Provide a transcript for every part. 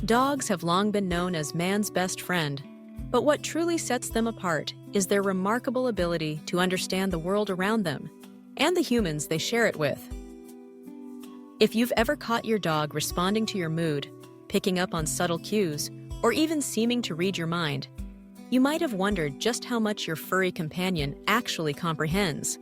Dogs have long been known as man's best friend, but what truly sets them apart is their remarkable ability to understand the world around them and the humans they share it with. If you've ever caught your dog responding to your mood, picking up on subtle cues, or even seeming to read your mind, you might have wondered just how much your furry companion actually comprehends.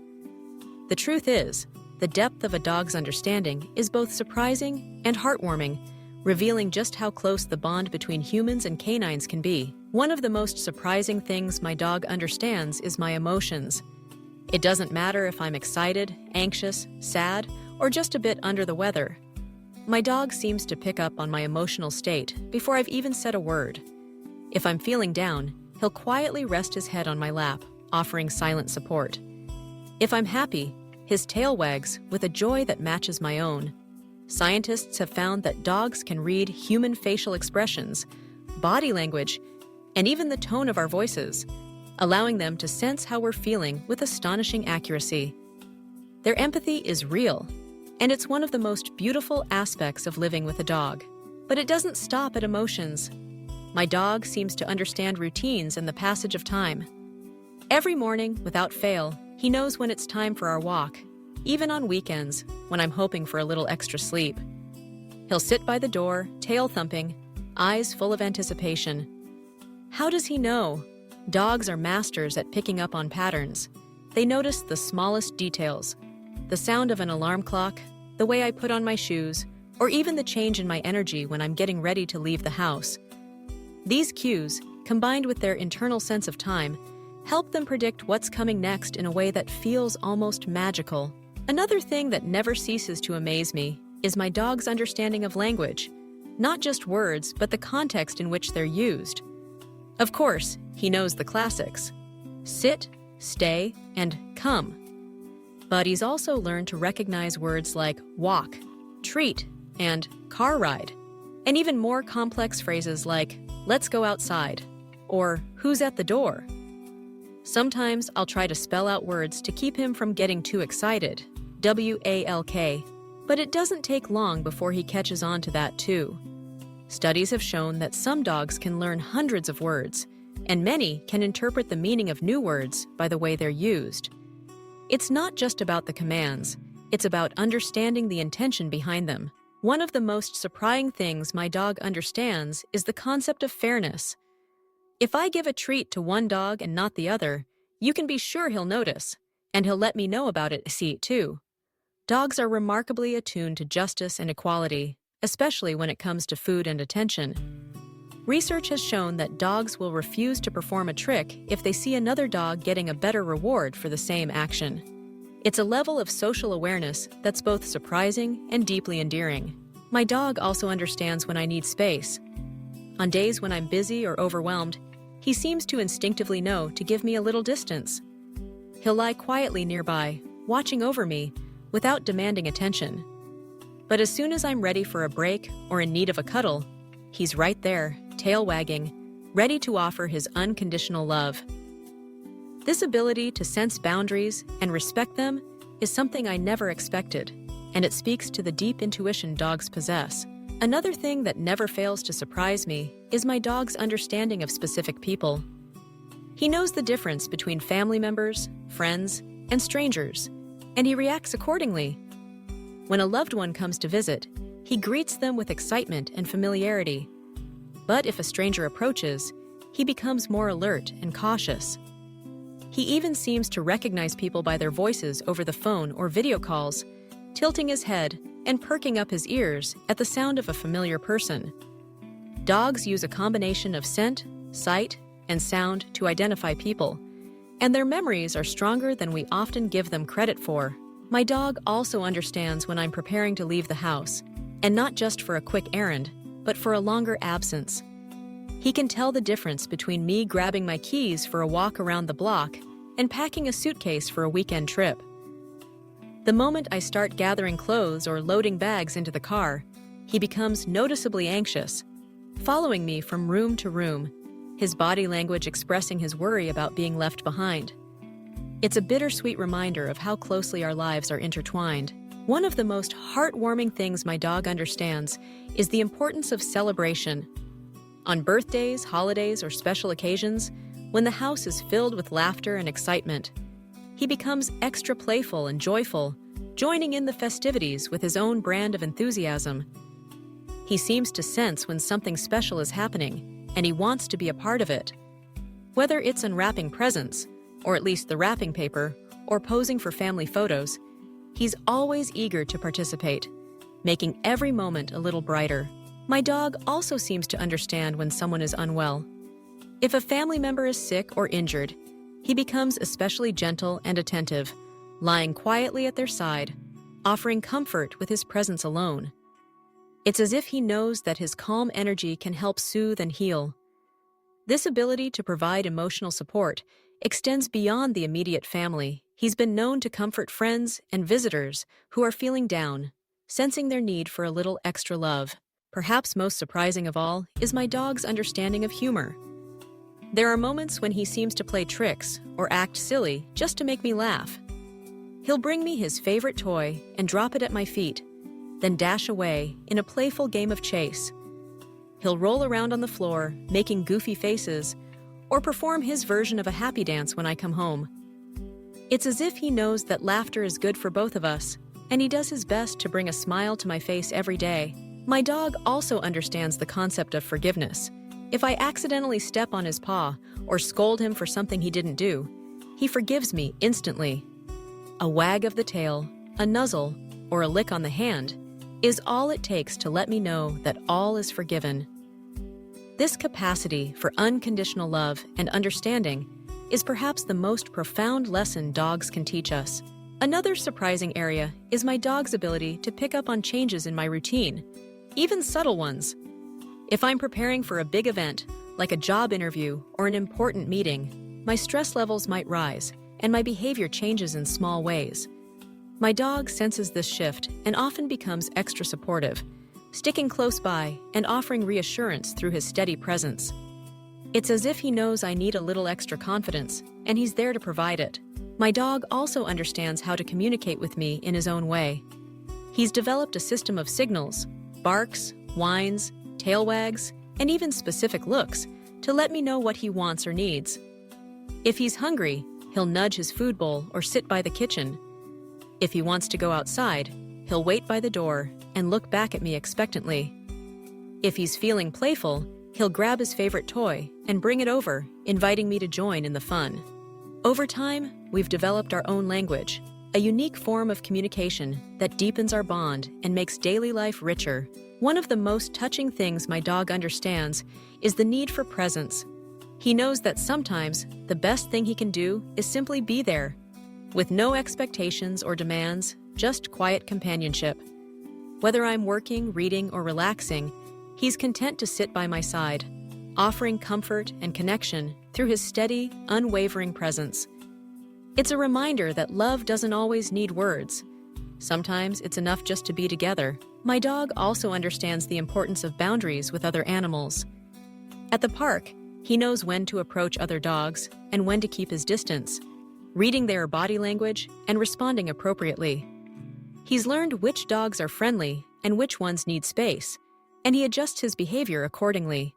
The truth is, the depth of a dog's understanding is both surprising and heartwarming, revealing just how close the bond between humans and canines can be. One of the most surprising things my dog understands is my emotions. It doesn't matter if I'm excited, anxious, sad, or just a bit under the weather. My dog seems to pick up on my emotional state before I've even said a word. If I'm feeling down, he'll quietly rest his head on my lap, offering silent support. If I'm happy, his tail wags with a joy that matches my own. Scientists have found that dogs can read human facial expressions, body language, and even the tone of our voices, allowing them to sense how we're feeling with astonishing accuracy. Their empathy is real, and it's one of the most beautiful aspects of living with a dog. But it doesn't stop at emotions. My dog seems to understand routines and the passage of time. Every morning, without fail, he knows when it's time for our walk, even on weekends when I'm hoping for a little extra sleep. He'll sit by the door, tail thumping, eyes full of anticipation. How does he know? Dogs are masters at picking up on patterns. They notice the smallest details, the sound of an alarm clock, the way I put on my shoes, or even the change in my energy when I'm getting ready to leave the house. These cues, combined with their internal sense of time, help them predict what's coming next in a way that feels almost magical. Another thing that never ceases to amaze me is my dog's understanding of language, not just words, but the context in which they're used. Of course, he knows the classics: sit, stay, and come. But he's also learned to recognize words like walk, treat, and car ride, and even more complex phrases like let's go outside, or who's at the door. Sometimes I'll try to spell out words to keep him from getting too excited, WALK, but it doesn't take long before he catches on to that too. Studies have shown that some dogs can learn hundreds of words, and many can interpret the meaning of new words by the way they're used. It's not just about the commands, it's about understanding the intention behind them. One of the most surprising things my dog understands is the concept of fairness. If I give a treat to one dog and not the other, you can be sure he'll notice, and he'll let me know about it too. Dogs are remarkably attuned to justice and equality, especially when it comes to food and attention. Research has shown that dogs will refuse to perform a trick if they see another dog getting a better reward for the same action. It's a level of social awareness that's both surprising and deeply endearing. My dog also understands when I need space. On days when I'm busy or overwhelmed, he seems to instinctively know to give me a little distance. He'll lie quietly nearby, watching over me, without demanding attention. But as soon as I'm ready for a break or in need of a cuddle, he's right there, tail wagging, ready to offer his unconditional love. This ability to sense boundaries and respect them is something I never expected, and it speaks to the deep intuition dogs possess. Another thing that never fails to surprise me is my dog's understanding of specific people. He knows the difference between family members, friends, and strangers, and he reacts accordingly. When a loved one comes to visit, he greets them with excitement and familiarity. But if a stranger approaches, he becomes more alert and cautious. He even seems to recognize people by their voices over the phone or video calls, tilting his head and perking up his ears at the sound of a familiar person. Dogs use a combination of scent, sight, and sound to identify people, and their memories are stronger than we often give them credit for. My dog also understands when I'm preparing to leave the house, and not just for a quick errand, but for a longer absence. He can tell the difference between me grabbing my keys for a walk around the block and packing a suitcase for a weekend trip. The moment I start gathering clothes or loading bags into the car, he becomes noticeably anxious, following me from room to room, his body language expressing his worry about being left behind. It's a bittersweet reminder of how closely our lives are intertwined. One of the most heartwarming things my dog understands is the importance of celebration. On birthdays, holidays, or special occasions, when the house is filled with laughter and excitement, he becomes extra playful and joyful, joining in the festivities with his own brand of enthusiasm. He seems to sense when something special is happening, and he wants to be a part of it. Whether it's unwrapping presents, or at least the wrapping paper, or posing for family photos, he's always eager to participate, making every moment a little brighter. My dog also seems to understand when someone is unwell. If a family member is sick or injured, he becomes especially gentle and attentive, lying quietly at their side, offering comfort with his presence alone. It's as if he knows that his calm energy can help soothe and heal. This ability to provide emotional support extends beyond the immediate family. He's been known to comfort friends and visitors who are feeling down, sensing their need for a little extra love. Perhaps most surprising of all is my dog's understanding of humor. There are moments when he seems to play tricks or act silly just to make me laugh. He'll bring me his favorite toy and drop it at my feet, then dash away in a playful game of chase. He'll roll around on the floor, making goofy faces, or perform his version of a happy dance when I come home. It's as if he knows that laughter is good for both of us, and he does his best to bring a smile to my face every day. My dog also understands the concept of forgiveness. If I accidentally step on his paw or scold him for something he didn't do, he forgives me instantly. A wag of the tail, a nuzzle, or a lick on the hand is all it takes to let me know that all is forgiven. This capacity for unconditional love and understanding is perhaps the most profound lesson dogs can teach us. Another surprising area is my dog's ability to pick up on changes in my routine, even subtle ones. If I'm preparing for a big event, like a job interview or an important meeting, my stress levels might rise, and my behavior changes in small ways. My dog senses this shift and often becomes extra supportive, sticking close by and offering reassurance through his steady presence. It's as if he knows I need a little extra confidence, and he's there to provide it. My dog also understands how to communicate with me in his own way. He's developed a system of signals, barks, whines, tail wags, and even specific looks to let me know what he wants or needs. If he's hungry, he'll nudge his food bowl or sit by the kitchen. If he wants to go outside, he'll wait by the door and look back at me expectantly. If he's feeling playful, he'll grab his favorite toy and bring it over, inviting me to join in the fun. Over time, we've developed our own language, a unique form of communication that deepens our bond and makes daily life richer. One of the most touching things my dog understands is the need for presence. He knows that sometimes the best thing he can do is simply be there, with no expectations or demands, just quiet companionship. Whether I'm working, reading, or relaxing, he's content to sit by my side, offering comfort and connection through his steady, unwavering presence. It's a reminder that love doesn't always need words. Sometimes it's enough just to be together. My dog also understands the importance of boundaries with other animals. At the park, he knows when to approach other dogs and when to keep his distance, reading their body language and responding appropriately. He's learned which dogs are friendly and which ones need space, and he adjusts his behavior accordingly.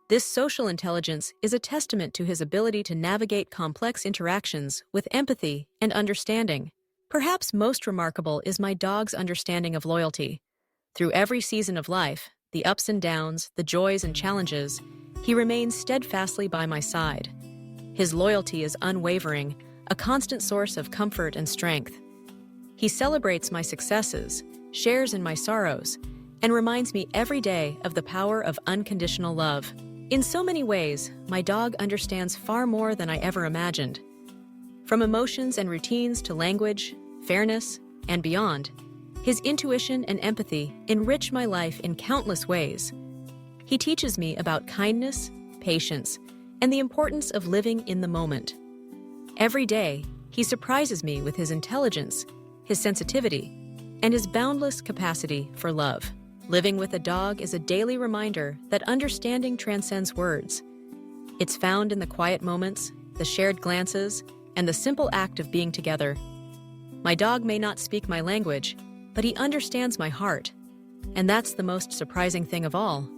This social intelligence is a testament to his ability to navigate complex interactions with empathy and understanding. Perhaps most remarkable is my dog's understanding of loyalty. Through every season of life, the ups and downs, the joys and challenges, he remains steadfastly by my side. His loyalty is unwavering, a constant source of comfort and strength. He celebrates my successes, shares in my sorrows, and reminds me every day of the power of unconditional love. In so many ways, my dog understands far more than I ever imagined. From emotions and routines to language, fairness, and beyond, his intuition and empathy enrich my life in countless ways. He teaches me about kindness, patience, and the importance of living in the moment. Every day, he surprises me with his intelligence, his sensitivity, and his boundless capacity for love. Living with a dog is a daily reminder that understanding transcends words. It's found in the quiet moments, the shared glances, and the simple act of being together. My dog may not speak my language, but he understands my heart. And that's the most surprising thing of all.